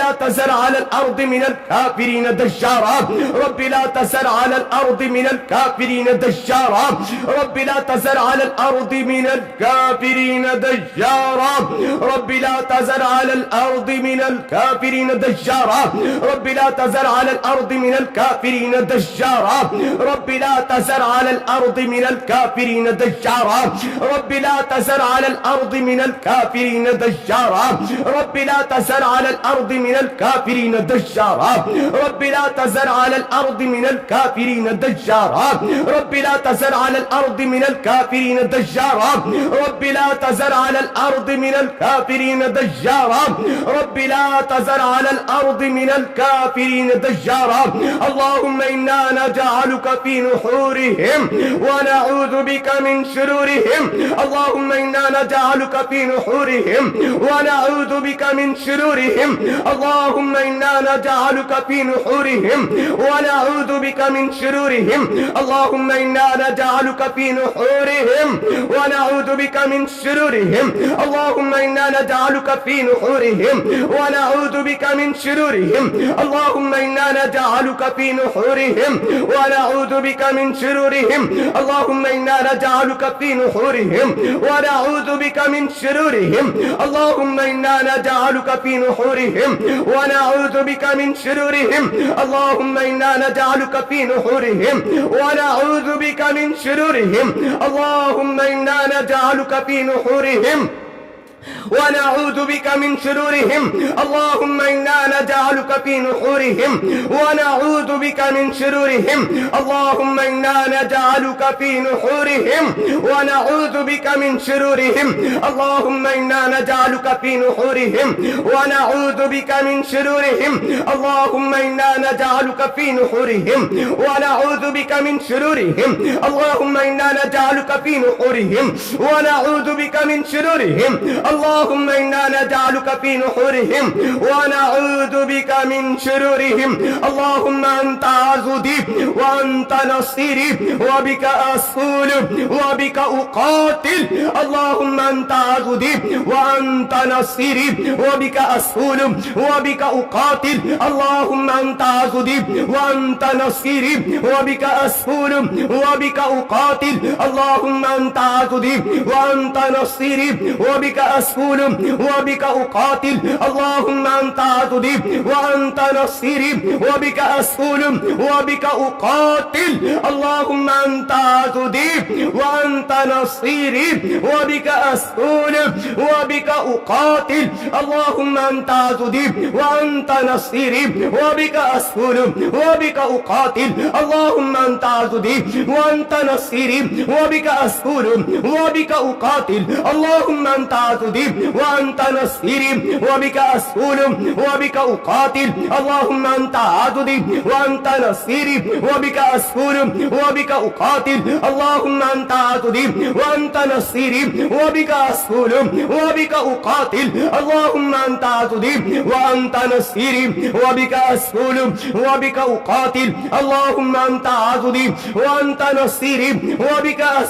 لا تذر على الأرض من الكافرين دجارا رب لا تذر على الأرض من الكافرين دجارا رب لا تذر على الأرض من الكافرين دجارا رب لا تذر على الأرض من الكافرين دجارا رب لا تذر على الأرض من الكافرين دجارا رب لا تذر على الأرض من الكافرين دجارا رب لا تذر على الأرض من الكافرين دجارا رب لا تذر على الأرض من الكافرين دجارا رب لا تذر على الأرض من الكافرين دجارا رب لا تذر على الأرض من الكافرين دجارا رب لا تذر على الأرض من الكافرين دجارا رب لا تذر على الأرض من الكافرين دجارا اللهم إنا نجعلك في نحورهم ونعوذ بك من شرورهم اللهم إنا نجعلك في نحورهم ونعوذ بك من شرورهم اللهم إنا نجعلك في نحورهم ونعوذ بك من شرورهم اللهم إنا نجعلك في نحورهم ونعوذ بك من شرورهم اللهم إنا نجعلك في نحورهم ونعوذ بك من شرورهم اللهم إنا نجعلك في نحورهم ونعوذ بك من شرورهم اللهم إنا نجعلك في نحورهم ونعوذ بك من شرورهم اللهم إنا نجعلك في نحورهم ونعوذ بك من شرورهم اللهم إنا نجعلك في نحورهم ونعوذ بك من شرورهم اللهم إنا نجعلك في نحورهم ونعوذ بك من شرورهم اللهم إنا نجعلك في نحورهم ونعوذ بك من شرورهم اللهم إنا نجعلك في نحورهم ونعوذ بك من شرورهم اللهم إنا نجعلك في نحورهم ونعوذ بك من شرورهم اللهم إنا نجعلك في نحورهم ونعوذ بك من شرورهم اللهم إنا نجعلك في نحورهم ونعوذ بك من شرورهم اللهم إنا نجعلك في نحورهم ونعوذ بك من شرورهم اللهم أنت عضدي وأنت نصيري وبك أصول وبك أقاتل اللهم أنت عضدي وأنت نصيري وبك أصول وبك أقاتل اللهم أنت عضدي وأنت نصيري وبك أصول وبك أقاتل اللهم أنت عضدي وأنت نصيري وبك أصول وبك أقاتل اللهم أنت عضدي وأنت نصيري وبك أصول وبك أقاتل اللهم أنت عضدي وأنت نصيري وبك أصول وبك أقاتل اللهم أنت عضدي وأنت نصيري وبك أصول وبك أقاتل اللهم أنت عضدي وأنت نصيري وبك أصول وبك أقاتل اللهم أنت عضدي وأنت نصيري وبك أصول وبك أقاتل اللهم أنت عضدي وأنت نصيري وبك أصول وبك أقاتل اللهم أنت عضدي وأنت نصيري وبك أصول وبك أقاتل اللهم أنت عضدي وأنت نصيري وبك أصول وبك أقاتل اللهم أنت عضدي وأنت نصيري وبك أصول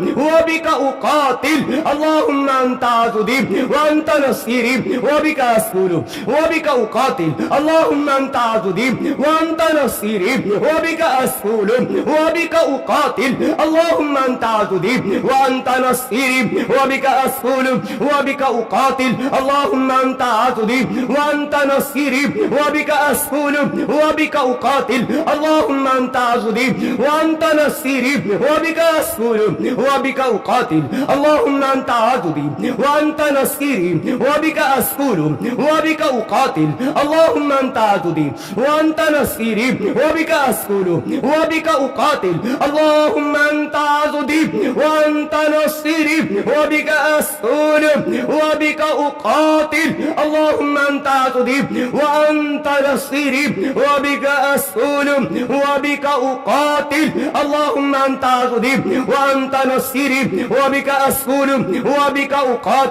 وبك أقاتل اللهم أنت عضدي وأنت نصيري وبك أصول وبك أقاتل اللهم أنت عضدي وأنت نصيري وبك أصول وبك أقاتل اللهم أنت عضدي وأنت نصيري وبك أصول وبك أقاتل اللهم أنت عضدي وأنت نصيري وبك أصول وبك أقاتل اللهم أنت عضدي وأنت نصيري وبك أصول وبك أقاتل اللهم أنت عضدي وأنت نصيري وبك أصول وبك أقاتل اللهم أنت عضدي وأنت نصيري وبك أصول وبك أقاتل اللهم أنت عضدي وأنت نصيري وبك أصول وبك أقاتل اللهم أنت عضدي وأنت نصيري وبك أصول وبك أقاتل اللهم أنت عضدي وأنت نصيري وبك أصول وبك أقاتل